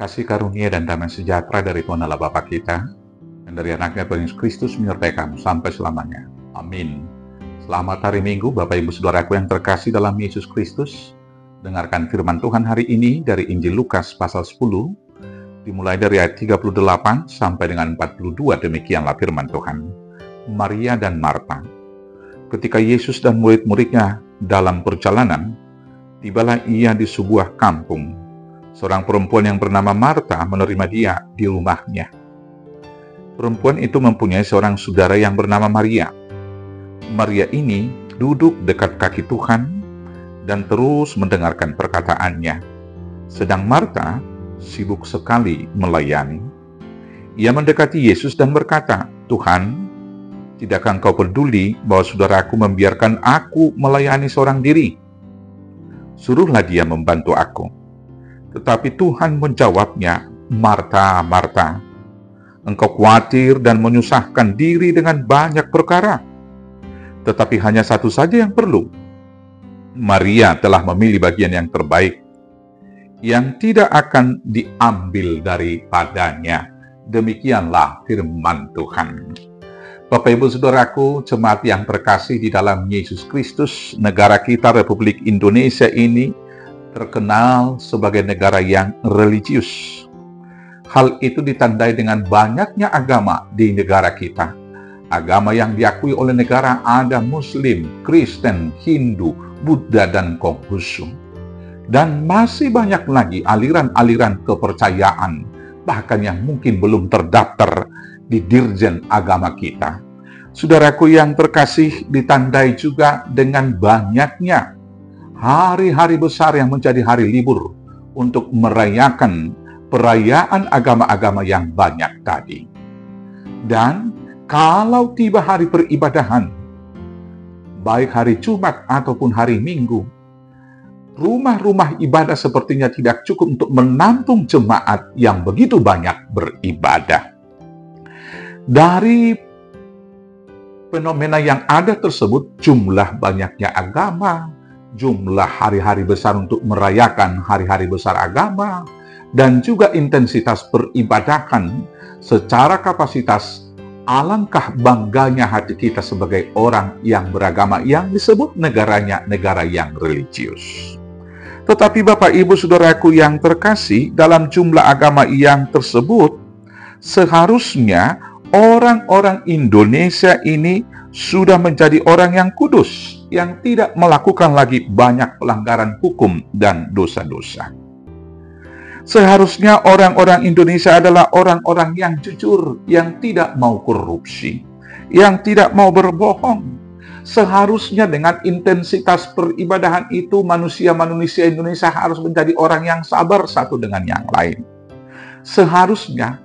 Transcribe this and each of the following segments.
Kasih karunia dan damai sejahtera dari Tuhan Allah Bapa kita, dan dari anaknya Tuhan Yesus Kristus menyertai kamu sampai selamanya. Amin. Selamat hari Minggu, Bapak Ibu Saudaraku yang terkasih dalam Yesus Kristus. Dengarkan firman Tuhan hari ini dari Injil Lukas pasal 10, dimulai dari ayat 38 sampai dengan 42, demikianlah firman Tuhan. Maria dan Marta. Ketika Yesus dan murid-muridnya dalam perjalanan, tibalah ia di sebuah kampung. Seorang perempuan yang bernama Marta menerima dia di rumahnya. Perempuan itu mempunyai seorang saudara yang bernama Maria. Maria ini duduk dekat kaki Tuhan dan terus mendengarkan perkataannya. Sedang Marta sibuk sekali melayani. Ia mendekati Yesus dan berkata, "Tuhan, tidakkah Engkau peduli bahwa saudaraku membiarkan aku melayani seorang diri? Suruhlah dia membantu aku." Tetapi Tuhan menjawabnya, "Marta, Marta, engkau khawatir dan menyusahkan diri dengan banyak perkara. Tetapi hanya satu saja yang perlu. Maria telah memilih bagian yang terbaik, yang tidak akan diambil daripadanya." Demikianlah firman Tuhan. Bapak Ibu Saudaraku, jemaat yang terkasih di dalam Yesus Kristus, negara kita Republik Indonesia ini terkenal sebagai negara yang religius. Hal itu ditandai dengan banyaknya agama di negara kita. Agama yang diakui oleh negara ada Muslim, Kristen, Hindu, Buddha, dan Konghucu. Dan masih banyak lagi aliran-aliran kepercayaan, bahkan yang mungkin belum terdaftar di Dirjen Agama kita. Saudaraku yang terkasih, ditandai juga dengan banyaknya hari-hari besar yang menjadi hari libur untuk merayakan perayaan agama-agama yang banyak tadi. Dan kalau tiba hari peribadahan, baik hari Jumat ataupun hari Minggu, rumah-rumah ibadah sepertinya tidak cukup untuk menampung jemaat yang begitu banyak beribadah. Dari fenomena yang ada tersebut, jumlah banyaknya agama, jumlah hari-hari besar untuk merayakan hari-hari besar agama, dan juga intensitas peribadahan secara kapasitas, alangkah bangganya hati kita sebagai orang yang beragama yang disebut negaranya negara yang religius. Tetapi Bapak Ibu Saudaraku yang terkasih, dalam jumlah agama yang tersebut, seharusnya orang-orang Indonesia ini sudah menjadi orang yang kudus, yang tidak melakukan lagi banyak pelanggaran hukum dan dosa-dosa. Seharusnya orang-orang Indonesia adalah orang-orang yang jujur, yang tidak mau korupsi, yang tidak mau berbohong. Seharusnya dengan intensitas peribadahan itu, manusia-manusia Indonesia harus menjadi orang yang sabar satu dengan yang lain. Seharusnya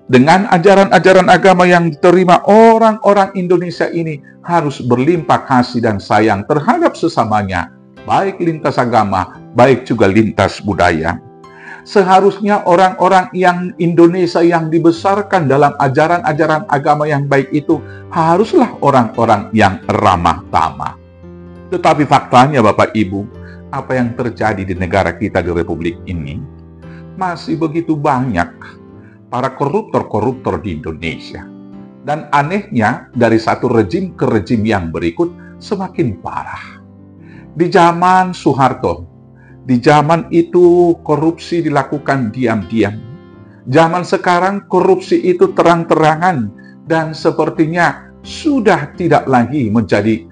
dengan ajaran-ajaran agama yang diterima, orang-orang Indonesia ini harus berlimpah kasih dan sayang terhadap sesamanya, baik lintas agama, baik juga lintas budaya. Seharusnya orang-orang yang Indonesia yang dibesarkan dalam ajaran-ajaran agama yang baik itu haruslah orang-orang yang ramah tamah. Tetapi faktanya Bapak Ibu, apa yang terjadi di negara kita di Republik ini, masih begitu banyak para koruptor-koruptor di Indonesia. Dan anehnya, dari satu rejim ke rejim yang berikut semakin parah. Di zaman Soeharto, di zaman itu korupsi dilakukan diam-diam. Zaman sekarang korupsi itu terang-terangan dan sepertinya sudah tidak lagi menjadi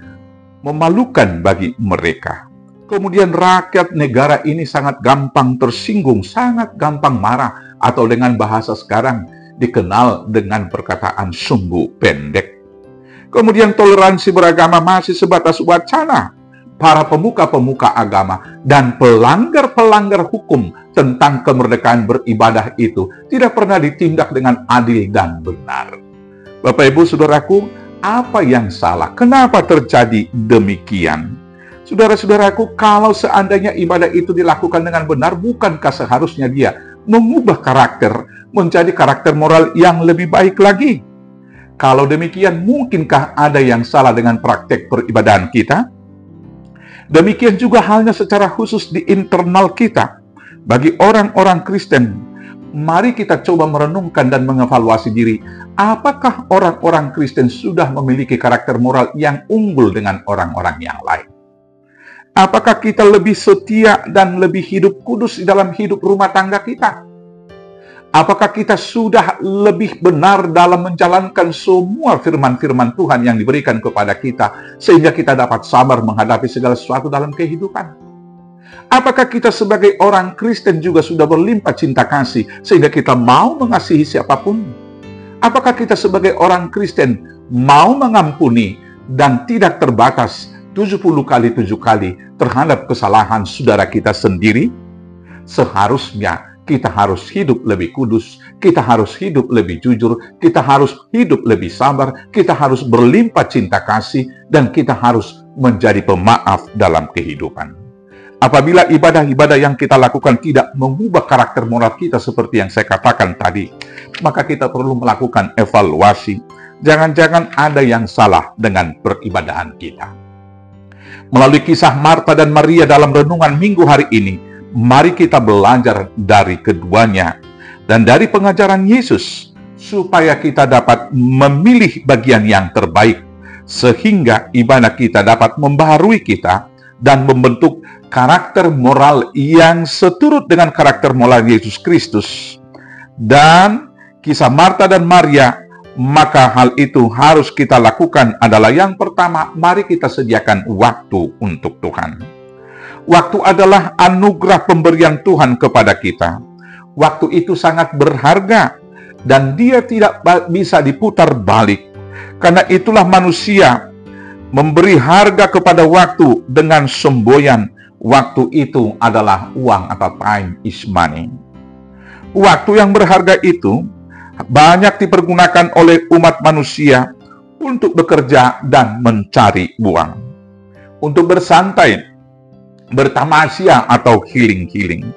memalukan bagi mereka. Kemudian rakyat negara ini sangat gampang tersinggung, sangat gampang marah, atau dengan bahasa sekarang dikenal dengan perkataan sumbu pendek. Kemudian toleransi beragama masih sebatas wacana. Para pemuka-pemuka agama dan pelanggar-pelanggar hukum tentang kemerdekaan beribadah itu tidak pernah ditindak dengan adil dan benar. Bapak Ibu Saudaraku, apa yang salah? Kenapa terjadi demikian? Saudara-saudaraku, kalau seandainya ibadah itu dilakukan dengan benar, bukankah seharusnya dia mengubah karakter menjadi karakter moral yang lebih baik lagi? Kalau demikian, mungkinkah ada yang salah dengan praktek peribadahan kita? Demikian juga halnya secara khusus di internal kita. Bagi orang-orang Kristen, mari kita coba merenungkan dan mengevaluasi diri. Apakah orang-orang Kristen sudah memiliki karakter moral yang unggul dengan orang-orang yang lain? Apakah kita lebih setia dan lebih hidup kudus di dalam hidup rumah tangga kita? Apakah kita sudah lebih benar dalam menjalankan semua firman-firman Tuhan yang diberikan kepada kita, sehingga kita dapat sabar menghadapi segala sesuatu dalam kehidupan? Apakah kita sebagai orang Kristen juga sudah berlimpah cinta kasih, sehingga kita mau mengasihi siapapun? Apakah kita sebagai orang Kristen mau mengampuni dan tidak terbatas 70 kali 7 kali terhadap kesalahan saudara kita sendiri? Seharusnya kita harus hidup lebih kudus, kita harus hidup lebih jujur, kita harus hidup lebih sabar, kita harus berlimpah cinta kasih, dan kita harus menjadi pemaaf dalam kehidupan. Apabila ibadah-ibadah yang kita lakukan tidak mengubah karakter moral kita seperti yang saya katakan tadi, maka kita perlu melakukan evaluasi. Jangan-jangan ada yang salah dengan peribadahan kita. Melalui kisah Marta dan Maria dalam renungan minggu hari ini, mari kita belajar dari keduanya dan dari pengajaran Yesus, supaya kita dapat memilih bagian yang terbaik, sehingga ibadah kita dapat membaharui kita dan membentuk karakter moral yang seturut dengan karakter moral Yesus Kristus. Dan kisah Marta dan Maria, maka hal itu harus kita lakukan adalah yang pertama, mari kita sediakan waktu untuk Tuhan. Waktu adalah anugerah pemberian Tuhan kepada kita. Waktu itu sangat berharga dan dia tidak bisa diputar balik. Karena itulah manusia memberi harga kepada waktu dengan semboyan. Waktu itu adalah uang atau time is money. Waktu yang berharga itu banyak dipergunakan oleh umat manusia untuk bekerja dan mencari uang, untuk bersantai, bertamasya atau healing-healing.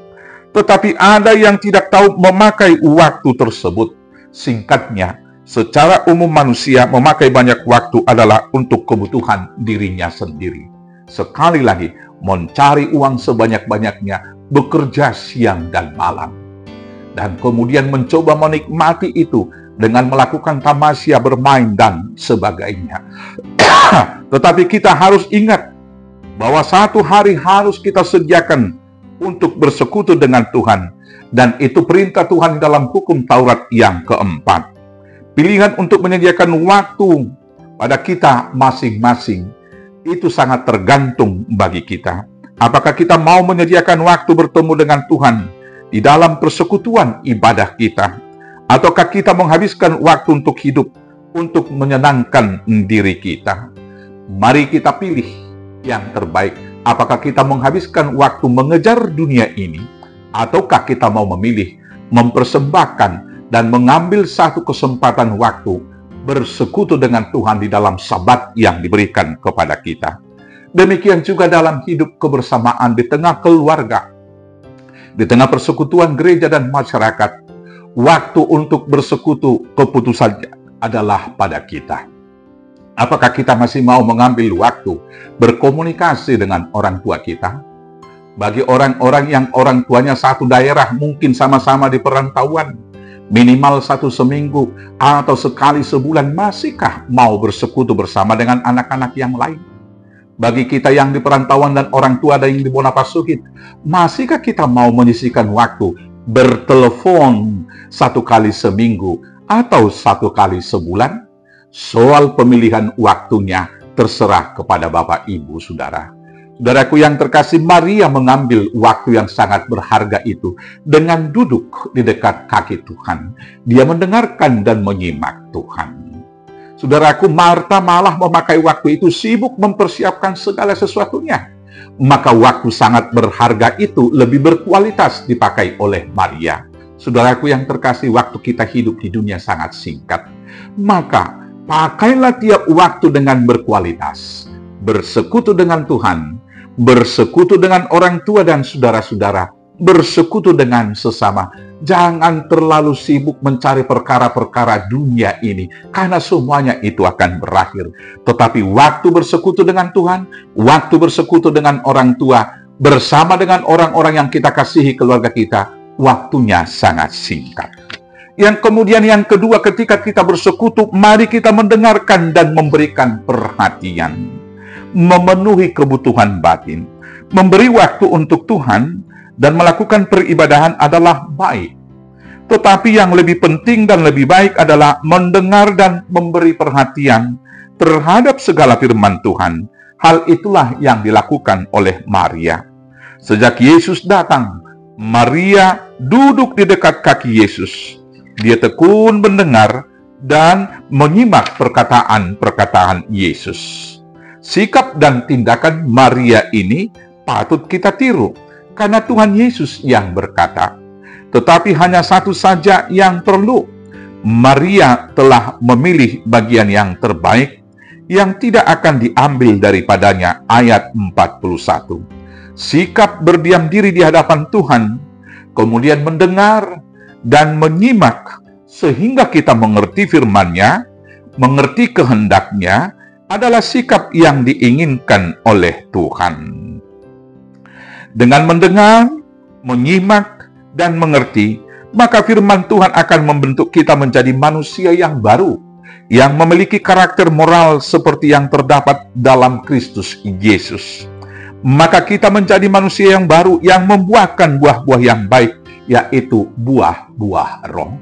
Tetapi ada yang tidak tahu memakai waktu tersebut. Singkatnya, secara umum manusia memakai banyak waktu adalah untuk kebutuhan dirinya sendiri. Sekali lagi, mencari uang sebanyak-banyaknya, bekerja siang dan malam. Dan kemudian mencoba menikmati itu dengan melakukan tamasya, bermain, dan sebagainya. Tetapi kita harus ingat bahwa satu hari harus kita sediakan untuk bersekutu dengan Tuhan. Dan itu perintah Tuhan dalam hukum Taurat yang keempat. Pilihan untuk menyediakan waktu pada kita masing-masing itu sangat tergantung bagi kita. Apakah kita mau menyediakan waktu bertemu dengan Tuhan di dalam persekutuan ibadah kita? Ataukah kita menghabiskan waktu untuk hidup, untuk menyenangkan diri kita? Mari kita pilih yang terbaik. Apakah kita menghabiskan waktu mengejar dunia ini? Ataukah kita mau memilih, mempersembahkan, dan mengambil satu kesempatan waktu bersekutu dengan Tuhan di dalam Sabat yang diberikan kepada kita? Demikian juga dalam hidup kebersamaan di tengah keluarga, di tengah persekutuan gereja dan masyarakat. Waktu untuk bersekutu keputusannya adalah pada kita. Apakah kita masih mau mengambil waktu berkomunikasi dengan orang tua kita? Bagi orang-orang yang orang tuanya satu daerah, mungkin sama-sama di perantauan, minimal satu seminggu atau sekali sebulan, masihkah mau bersekutu bersama dengan anak-anak yang lain? Bagi kita yang di perantauan dan orang tua ada yang di Bonapasuhit, masihkah kita mau menyisihkan waktu bertelepon satu kali seminggu atau satu kali sebulan? Soal pemilihan waktunya terserah kepada Bapak, Ibu, Saudara. Saudaraku yang terkasih, Maria mengambil waktu yang sangat berharga itu dengan duduk di dekat kaki Tuhan. Dia mendengarkan dan menyimak Tuhan. Saudaraku, Marta malah memakai waktu itu sibuk mempersiapkan segala sesuatunya. Maka waktu sangat berharga itu lebih berkualitas dipakai oleh Maria. Saudaraku yang terkasih, waktu kita hidup di dunia sangat singkat. Maka pakailah tiap waktu dengan berkualitas. Bersekutu dengan Tuhan, bersekutu dengan orang tua dan saudara-saudara, bersekutu dengan sesama. Jangan terlalu sibuk mencari perkara-perkara dunia ini, karena semuanya itu akan berakhir. Tetapi waktu bersekutu dengan Tuhan, waktu bersekutu dengan orang tua, bersama dengan orang-orang yang kita kasihi, keluarga kita, waktunya sangat singkat. Yang kemudian yang kedua, ketika kita bersekutu, mari kita mendengarkan dan memberikan perhatian. Memenuhi kebutuhan batin. Memberi waktu untuk Tuhan dan melakukan peribadahan adalah baik. Tetapi yang lebih penting dan lebih baik adalah mendengar dan memberi perhatian terhadap segala firman Tuhan. Hal itulah yang dilakukan oleh Maria. Sejak Yesus datang, Maria duduk di dekat kaki Yesus. Dia tekun mendengar dan menyimak perkataan-perkataan Yesus. Sikap dan tindakan Maria ini patut kita tiru, karena Tuhan Yesus yang berkata, tetapi hanya satu saja yang perlu. Maria telah memilih bagian yang terbaik, yang tidak akan diambil daripadanya. Ayat 41. Sikap berdiam diri di hadapan Tuhan, kemudian mendengar dan menyimak sehingga kita mengerti firman-Nya, mengerti kehendak-Nya, adalah sikap yang diinginkan oleh Tuhan. Dengan mendengar, menyimak, dan mengerti, maka firman Tuhan akan membentuk kita menjadi manusia yang baru, yang memiliki karakter moral seperti yang terdapat dalam Kristus Yesus. Maka kita menjadi manusia yang baru, yang membuahkan buah-buah yang baik, yaitu buah-buah roh.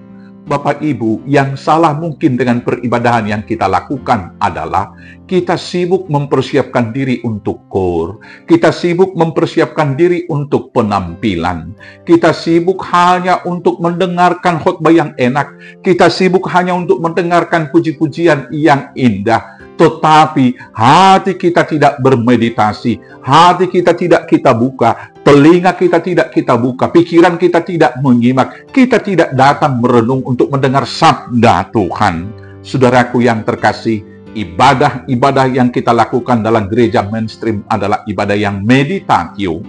Bapak Ibu, yang salah mungkin dengan peribadahan yang kita lakukan adalah kita sibuk mempersiapkan diri untuk KOR, kita sibuk mempersiapkan diri untuk penampilan, kita sibuk hanya untuk mendengarkan khotbah yang enak, kita sibuk hanya untuk mendengarkan puji-pujian yang indah. Tetapi hati kita tidak bermeditasi, hati kita tidak kita buka, telinga kita tidak kita buka, pikiran kita tidak menyimak, kita tidak datang merenung untuk mendengar sabda Tuhan. Saudaraku yang terkasih, ibadah-ibadah yang kita lakukan dalam gereja mainstream adalah ibadah yang meditatif,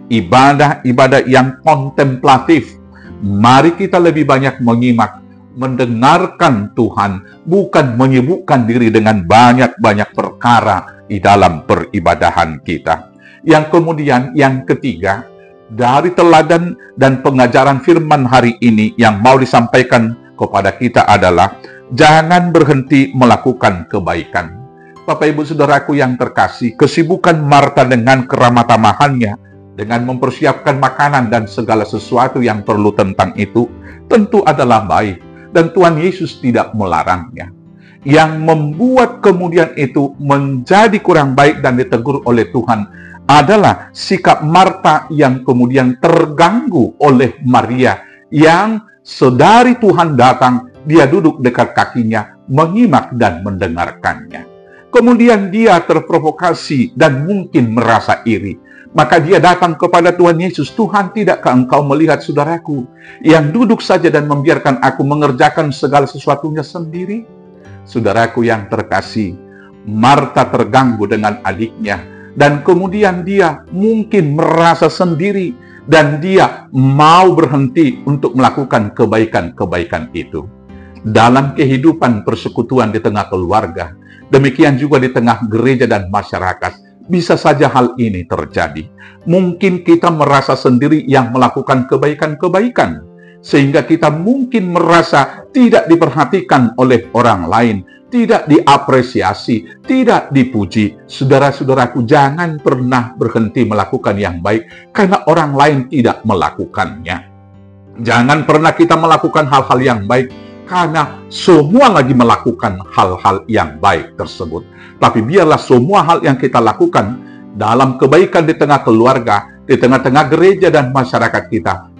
ibadah-ibadah yang kontemplatif. Mari kita lebih banyak menyimak, mendengarkan Tuhan, bukan menyibukkan diri dengan banyak-banyak perkara di dalam peribadahan kita. Yang kemudian, yang ketiga, dari teladan dan pengajaran firman hari ini yang mau disampaikan kepada kita adalah jangan berhenti melakukan kebaikan. Bapak Ibu Saudaraku yang terkasih, kesibukan Marta dengan keramatamahannya, dengan mempersiapkan makanan dan segala sesuatu yang perlu tentang itu, tentu adalah baik. Dan Tuhan Yesus tidak melarangnya. Yang membuat kemudian itu menjadi kurang baik dan ditegur oleh Tuhan adalah sikap Marta yang kemudian terganggu oleh Maria, yang sedari Tuhan datang, dia duduk dekat kakinya, menyimak dan mendengarkannya. Kemudian dia terprovokasi dan mungkin merasa iri. Maka dia datang kepada Tuhan Yesus, Tuhan, tidakkah engkau melihat saudaraku yang duduk saja dan membiarkan aku mengerjakan segala sesuatunya sendiri? Saudaraku yang terkasih, Marta terganggu dengan adiknya, dan kemudian dia mungkin merasa sendiri, dan dia mau berhenti untuk melakukan kebaikan-kebaikan itu. Dalam kehidupan persekutuan di tengah keluarga, demikian juga di tengah gereja dan masyarakat, bisa saja hal ini terjadi. Mungkin kita merasa sendiri yang melakukan kebaikan-kebaikan, sehingga kita mungkin merasa tidak diperhatikan oleh orang lain, tidak diapresiasi, tidak dipuji. Saudara-saudaraku, jangan pernah berhenti melakukan yang baik karena orang lain tidak melakukannya. Jangan pernah kita melakukan hal-hal yang baik karena semua lagi melakukan hal-hal yang baik tersebut. Tapi biarlah semua hal yang kita lakukan dalam kebaikan di tengah keluarga, di tengah-tengah gereja dan masyarakat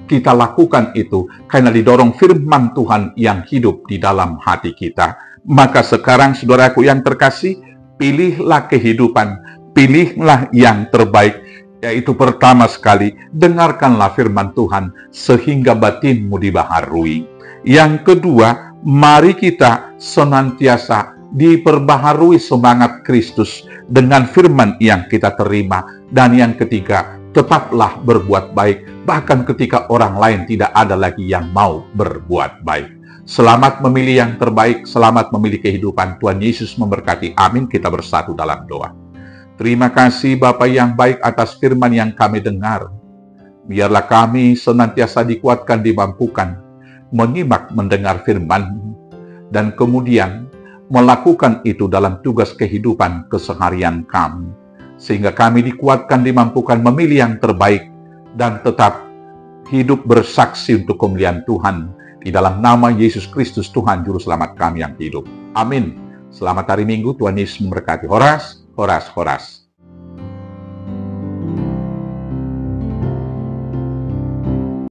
kita lakukan itu karena didorong firman Tuhan yang hidup di dalam hati kita. Maka sekarang saudaraku yang terkasih, pilihlah kehidupan, pilihlah yang terbaik, yaitu pertama sekali, dengarkanlah firman Tuhan sehingga batinmu dibaharui. Yang kedua, mari kita senantiasa diperbaharui semangat Kristus dengan firman yang kita terima. Dan yang ketiga, tetaplah berbuat baik, bahkan ketika orang lain tidak ada lagi yang mau berbuat baik. Selamat memilih yang terbaik, selamat memilih kehidupan. Tuhan Yesus memberkati. Amin. Kita bersatu dalam doa. Terima kasih Bapa yang baik atas firman yang kami dengar. Biarlah kami senantiasa dikuatkan, dimampukan, menyimak, mendengar firman-Mu, dan kemudian melakukan itu dalam tugas kehidupan keseharian kami. Sehingga kami dikuatkan, dimampukan memilih yang terbaik, dan tetap hidup bersaksi untuk kemuliaan Tuhan. Di dalam nama Yesus Kristus, Tuhan Juru Selamat kami yang hidup. Amin. Selamat hari Minggu, Tuhan Yesus memberkati. Horas, horas, horas.